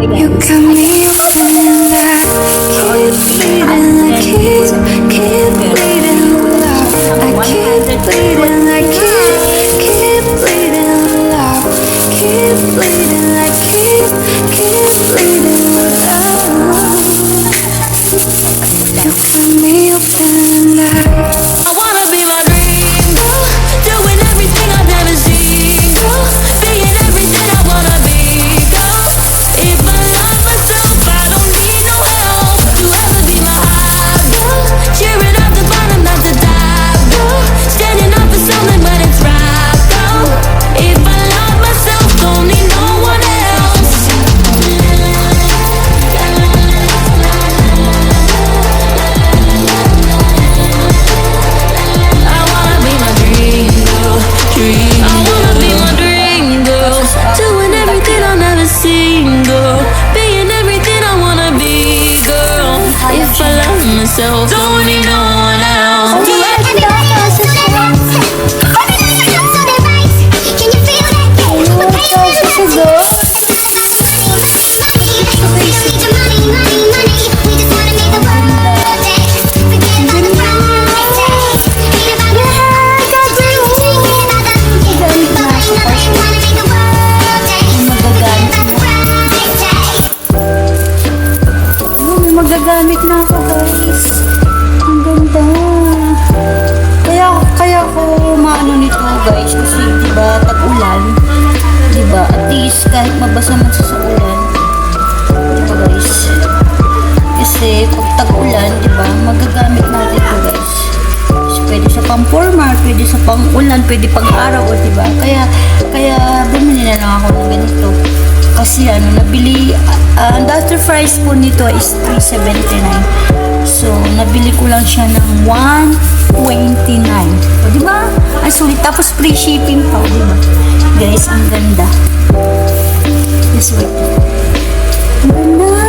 You got me feeling like keep bleeding, I keep bleeding love. I keep bleeding, I keep bleeding love. Keep bleeding, I keep bleeding love. You got me feeling like I wanna be my dream girl, doing everything I've never seen, girl, being everything I wanna be, girl. If I love myself, I don't need no help to ever be my high, girl. Cheering at the bottom, not the top, girl. Standing up for something when it's right, girl. If I love myself, don't need no one else. I wanna be my dream girl, dream. I wanna be my dream girl, doing everything I've never seen, girl, being everything I wanna be, girl. If I love myself, don't need no one else. Magagamit na ako, guys. Ang ganda. Kaya ako maano nito, guys, kasi 'di ba tag-ulan, 'di ba? At least kahit mabasa man sa ulan, 'di ba, guys? Kasi pag tag-ulan, 'di ba, magagamit natin 'to, guys. Kasi pwede sa pang-formal, pwede sa pang-ulan, pwede pang-araw, 'di ba? Kaya bumili na lang ako ng ganito. Kasi nabili, ang after price po nito is $3.79. So, nabili ko lang siya ng $129. O, diba? Ang sulit. Tapos free shipping pa, diba? Guys, ang ganda. Yes, wait. Ang ganda.